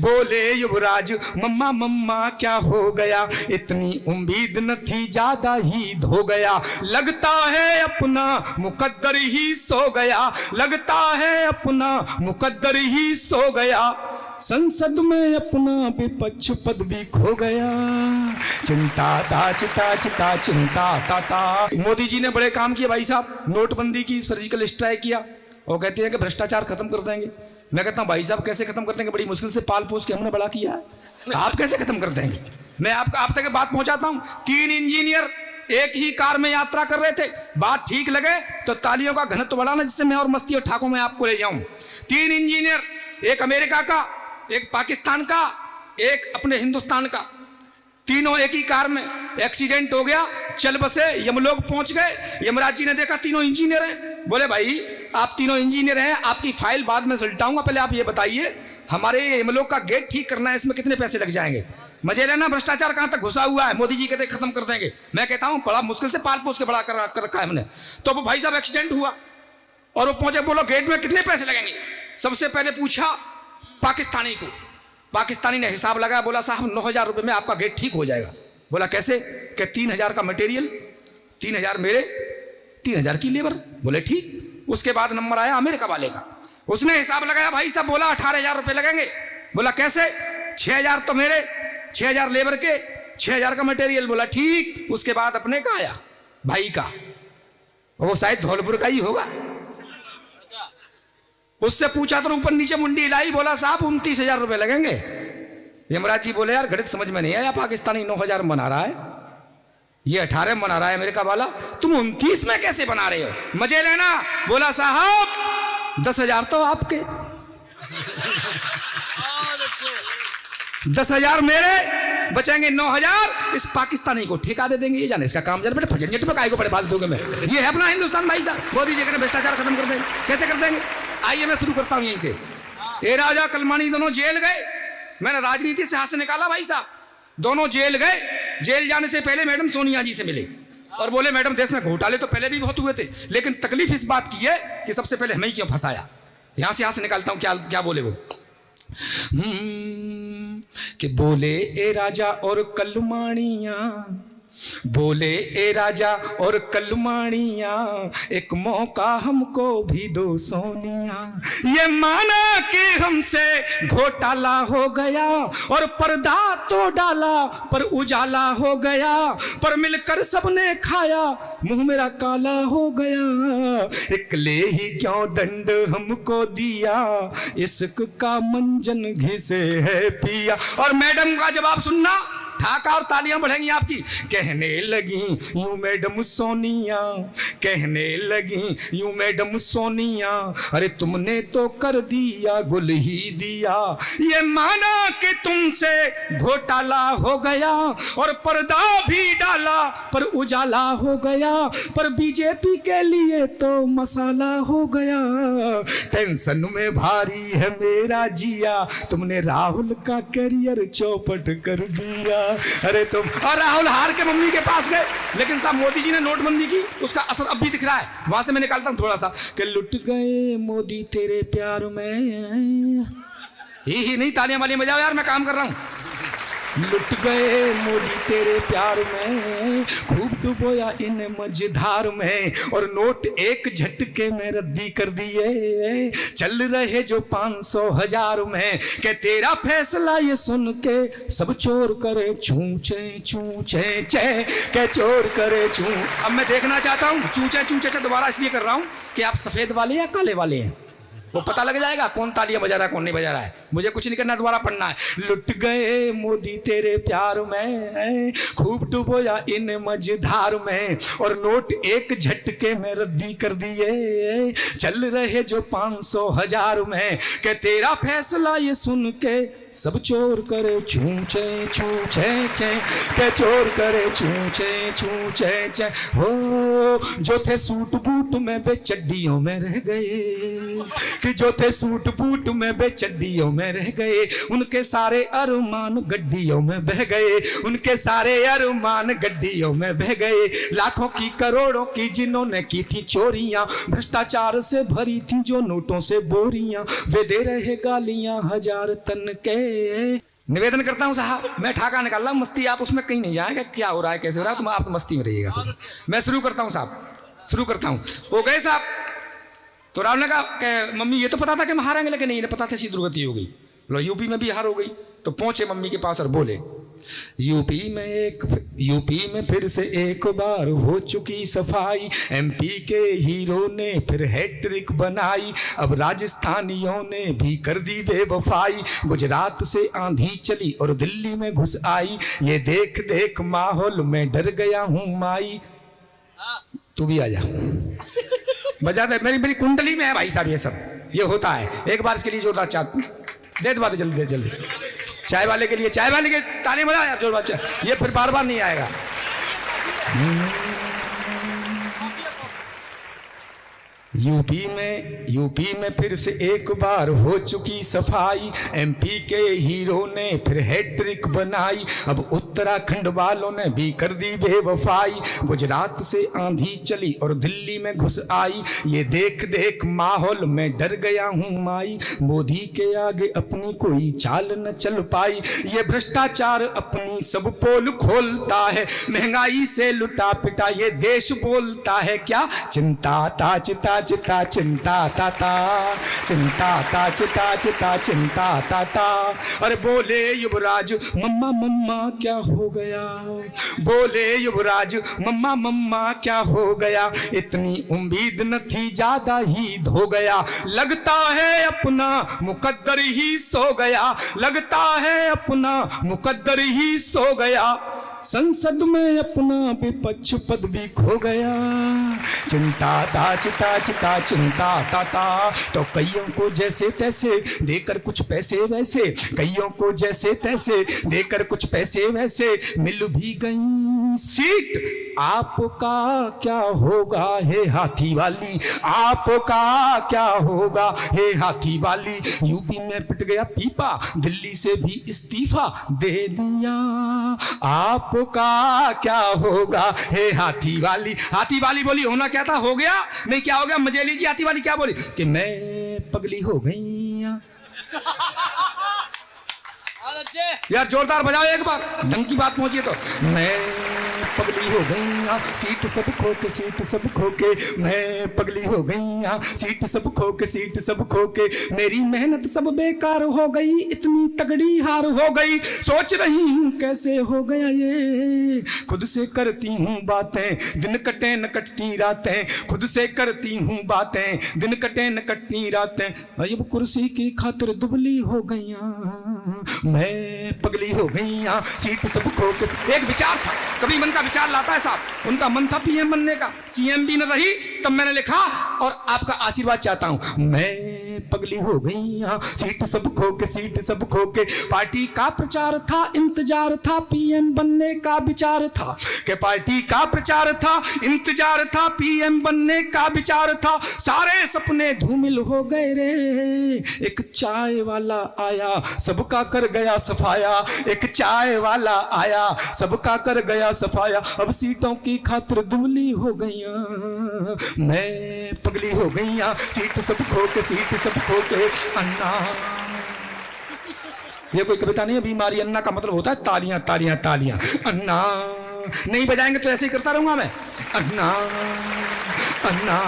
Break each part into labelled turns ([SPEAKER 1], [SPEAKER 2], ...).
[SPEAKER 1] बोले युवराज मम्मा मम्मा क्या हो गया, इतनी उम्मीद न थी ज्यादा ही धो गया, लगता है अपना मुकद्दर ही सो गया, लगता है अपना मुकद्दर ही सो गया, संसद में अपना विपक्ष पद भी खो गया, चिंता ता चिता चिता चिंता ताता। मोदी जी ने बड़े काम किए भाई साहब, नोटबंदी की, सर्जिकल स्ट्राइक किया और कहते हैं कि भ्रष्टाचार खत्म कर देंगे। मैं कहता हूं भाई साहब कैसे खत्म कर देंगे, बड़ी मुश्किल से पाल पोस के हमने बड़ा किया है, आप कैसे खत्म कर देंगे। मैं आप तक बात पहुंचाता हूं, 3 इंजीनियर एक ही कार में यात्रा कर रहे थे, बात ठीक लगे तो तालियों का घनत्व बढ़ाना जिससे मैं और मस्ती और ठाकों में आपको ले जाऊं। 3 इंजीनियर, एक अमेरिका का, एक पाकिस्तान का, एक अपने हिंदुस्तान का, तीनों एक ही कार में। एक्सीडेंट हो गया, चल बसे, यमलोक पहुंच गए। यमराज जी ने देखा तीनों इंजीनियर हैं, बोले भाई आप तीनों इंजीनियर हैं, आपकी फाइल बाद में सुलटाऊंगा, पहले आप ये बताइए हमारे यमलोक का गेट ठीक करना है, इसमें कितने पैसे लग जाएंगे। मजे लेना, भ्रष्टाचार कहां तक घुसा हुआ है, मोदी जी कहते खत्म कर देंगे। मैं कहता हूं बड़ा मुश्किल से पाल पोस के बड़ा कर रखा है हमने। तो वो भाई साहब एक्सीडेंट हुआ और वो पहुंचे, बोलो गेट में कितने पैसे लगेंगे। सबसे पहले पूछा पाकिस्तानी को, पाकिस्तानी ने हिसाब लगाया, बोला साहब 9,000 रुपये में आपका गेट ठीक हो जाएगा। बोला कैसे, कि 3,000 का मटेरियल, 3,000 मेरे, 3,000 की लेबर। बोले ठीक। उसके बाद नंबर आया अमेरिका वाले का, उसने हिसाब लगाया भाई साहब, बोला 18,000 रुपये लगेंगे। बोला कैसे, 6,000 तो मेरे, 6,000 लेबर के, 6,000 का मटेरियल। बोला ठीक। उसके बाद अपने का आया भाई का, वो शायद धौलपुर का ही होगा, उससे पूछा तो ऊपर नीचे मुंडी हिलाई, बोला साहब 29,000 रुपये लगेंगे। यमराज जी बोले यार गणित समझ में नहीं आया, पाकिस्तानी 9,000 बना रहा है, ये 18 बना रहा है अमेरिका वाला, तुम 29 में कैसे बना रहे हो, मजे लेना। बोला साहब 10,000 तो आपके, 10,000 मेरे, बचेंगे 9,000 इस पाकिस्तानी को ठेका दे देंगे। ये जाने इसका काम जाने, बेटे झंझट में काहे को बड़े फालतू के में, ये है अपना हिंदुस्तान भाई साहब। मोदी जी कहते भ्रष्टाचार खत्म कर देंगे, कैसे कर देंगे। आइए मैं शुरू करता हूं यहीं से। ए राजा कलमानी दोनों जेल गए, मैंने राजनीति से हाथ से निकाला भाई साहब, दोनों जेल गए। जेल जाने से पहले मैडम सोनिया जी से मिले और बोले मैडम देश में घोटाले तो पहले भी बहुत हुए थे, लेकिन तकलीफ इस बात की है कि सबसे पहले हमें क्यों फंसाया। यहां से हाथ से निकालता हूं, क्या क्या बोले वो, कि बोले ए राजा और कलमानिया, बोले ए राजा और कलमानिया, एक मौका हमको भी दो सोनिया। ये माना कि हमसे घोटाला हो गया और पर्दा तो डाला पर उजाला हो गया, पर मिलकर सबने खाया मुंह मेरा काला हो गया। इकले ही क्यों दंड हमको दिया, इश्क का मंजन घिसे है पिया। और मैडम का जवाब सुनना, ठाका और तालियां बढ़ेंगी आपकी। कहने लगी यूं मैडम सोनिया, कहने लगी यूं मैडम सोनिया, अरे तुमने तो कर दिया गुल ही दिया। ये माना कि तुमसे घोटाला हो गया और पर्दा भी डाला पर उजाला हो गया, पर बीजेपी के लिए तो मसाला हो गया। टेंशन में भारी है मेरा जिया, तुमने राहुल का करियर चौपट कर दिया। अरे तुम, और राहुल हार के मम्मी के पास गए, लेकिन साहब मोदी जी ने नोटबंदी की, उसका असर अब भी दिख रहा है। वहां से मैं निकालता हूं थोड़ा सा, कि लुट गए मोदी तेरे प्यार में, ही नहीं, तालियां वाली बजाओ यार, मैं काम कर रहा हूं। लुट गए मोदी तेरे प्यार में, खूब डुबोया इन मझधार में, और नोट एक झटके में रद्दी कर दिए, चल रहे जो 500 हजार में। के तेरा फैसला ये सुन के सब चोर करे चूचे चूचे चे, के चोर करे चू। अब मैं देखना चाहता हूँ चूचे चूचे चे दोबारा इसलिए कर रहा हूँ कि आप सफेद वाले या काले वाले हैं, वो पता लग जाएगा कौन तालियां बजा रहा है कौन नहीं बजा रहा है। मुझे कुछ नहीं करना, दोबारा पढ़ना है। लुट गए मोदी तेरे प्यार में, खूब डुबोया इन मझधार में, और नोट एक झटके में रद्दी कर दिए, चल रहे जो 500 हजार में। के तेरा फैसला ये सुन के सब चोर करे चूचे चूचे चे, के चोर करे चूचे चूचे चे। हो जो थे सूट बूट में बेचड्डियों में रह गए, कि जो थे सूट बूट में बेचड्डियों में में रह गए, उनके सारे अरमान गड्डियों में बह गए, उनके सारे अरमान गड्डियों में बह गए। लाखों की करोड़ों की जिन्होंने की थी चोरियां, भ्रष्टाचार से भरी थी जो नोटों से बोरियां, वे दे रहे गालियां 1000 तन के। निवेदन करता हूं साहब, मैं ठाका निकाल रहा हूं, मस्ती आप उसमें कहीं नहीं जाएगा, क्या हो रहा है कैसे हो रहा है, तुम आप मस्ती में रहिएगा। तो मैं शुरू करता हूं साहब, शुरू करता हूं। वो गए साहब, तो राव ने कहा मम्मी ये तो पता था कि हम हारेंगे, लेकिन नहीं पता था, ऐसी दुर्गति हो गई। बोलो यूपी में भी हार हो गई। तो पहुंचे मम्मी के पास और बोले यूपी में फिर से एक बार हो चुकी सफाई, एमपी के हीरो ने फिर हैट्रिक बनाई, अब राजस्थानियों ने भी कर दी बेवफाई, गुजरात से आंधी चली और दिल्ली में घुस आई, ये देख देख माहौल में डर गया हूं माई। तू भी आ जा, बजा दे, मेरी कुंडली में है भाई साहब, ये सब ये होता है। एक बार इसके लिए जोरदार दे बात जल्दी जल्दी। चाय वाले के लिए, चाय वाले के ताली बजा यार जोरदार, ये फिर बार बार नहीं आएगा। यूपी में फिर से एक बार हो चुकी सफाई, एमपी के हीरो ने फिर हैट्रिक बनाई, अब उत्तराखंड वालों ने भी कर दी बेवफाई, गुजरात से आंधी चली और दिल्ली में घुस आई, ये देख देख माहौल में डर गया हूं माई, मोदी के आगे अपनी कोई चाल न चल पाई, ये भ्रष्टाचार अपनी सब पोल खोलता है, महंगाई से लुटा पिटा ये देश बोलता है क्या, चिंता ता चिता चिता चिंता ताता, चिंता ता चिता चिता चिंता ताता। अरे बोले युवराज मम्मा मम्मा क्या हो गया, बोले युवराज मम्मा मम्मा क्या हो गया, इतनी उम्मीद न थी ज्यादा ही धो गया, लगता है अपना मुकद्दर ही सो गया, लगता है अपना मुकद्दर ही सो गया, संसद में अपना विपक्ष पद भी खो गया, चिंता ता चिता चिता चिंता ताता। तो कईयों को जैसे तैसे देकर कुछ पैसे वैसे, कईयों को जैसे तैसे देकर कुछ पैसे वैसे, मिल भी गई सीट, आपका क्या होगा हे हाथी वाली, आपका क्या होगा हे हाथी वाली, यूपी में पिट गया पीपा, दिल्ली से भी इस्तीफा दे दिया, आपका क्या होगा हे हाथी वाली। हाथी वाली बोली होना क्या था, हो गया नहीं, क्या हो गया मजे लीजिए। हाथी वाली क्या बोली कि मैं पगली हो गई। यार जोरदार बजाओ एक बार, ढंग की बात पहुंची तो। मैं पगली हो गई, सीट सब खो के, सीट सब खो के, मैं पगली हो गई, सीट सब खो के, सीट सब खो के, मेरी मेहनत सब बेकार हो गई, इतनी तगड़ी हार हो गई, सोच रही हूँ कैसे हो गया ये, खुद से करती हूँ बातें दिन कटे न कटती रातें, खुद से करती हूँ बातें दिन कटे न कटती रातें, अब कुर्सी की खातिर दुबली हो गई, मैं पगली हो गई, सीट सब खो के। एक विचार था, कभी मन का विचार लाता है साहब, उनका मन था पीएम बनने का, सीएम भी न रही, तब मैंने लिखा और आपका आशीर्वाद चाहता हूं, मैं पगली हो गई, सीट सब खो के, सीट सब खो के, पार्टी का प्रचार था, इंतजार था, पीएम बनने का विचार था, कि पार्टी का प्रचार था, इंतजार था, पीएम बनने का विचार था, सारे सपने धूमिल हो गए रे, एक चाय वाला आया सबका कर गया सफाया, एक चाय वाला आया सबका कर गया सफाया, अब सीटों की खातिर दुबली हो गई, मैं पगली हो गई, सीट सब खो के, सीट सब खो के, अन्ना। ये कोई कविता नहीं है, बीमारी। अन्ना का मतलब होता है तालियां तालियां तालियां। अन्ना नहीं बजाएंगे तो ऐसे ही करता रहूंगा मैं, अन्ना अन्ना।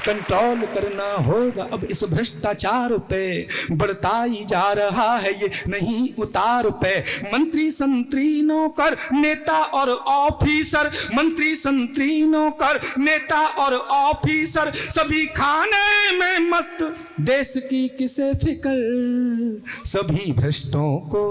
[SPEAKER 1] कंट्रोल करना होगा अब इस भ्रष्टाचार पे, बढ़ता ही जा रहा है ये नहीं उतार पे, मंत्री संतरी नौकर नेता और ऑफिसर, मंत्री संतरी नौकर नेता और ऑफिसर, सभी खाने में मस्त, देश की किसे फिक्र, सभी भ्रष्टों को,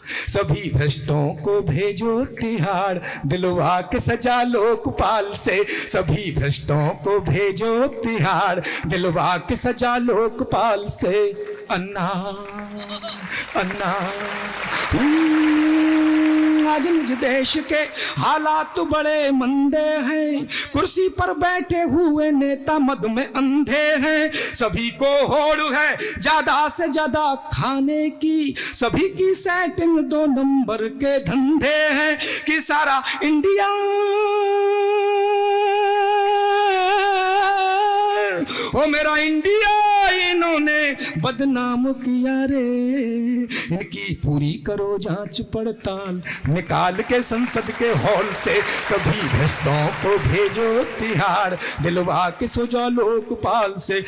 [SPEAKER 1] सभी भ्रष्टों को भेजो तिहाड़, दिलवा के सजा लोकपाल से, सभी भ्रष्टों को भेजो तिहाड़, दिलवा के सजा लोकपाल से, अन्ना अन्ना। आज निज देश के हालात बड़े मंदे हैं, कुर्सी पर बैठे हुए नेता मद में अंधे हैं। सभी को होड़ है ज्यादा से ज्यादा खाने की, सभी की सेटिंग 2 नंबर के धंधे हैं कि सारा इंडिया ओ मेरा इंडिया इन्होंने बदनाम किया रे। इनकी पूरी करो जांच पड़ताल, निकाल के संसद के हॉल से सभी भ्रष्टों को भेजो तिहाड़, दिलवा के सो जाओ लोकपाल से।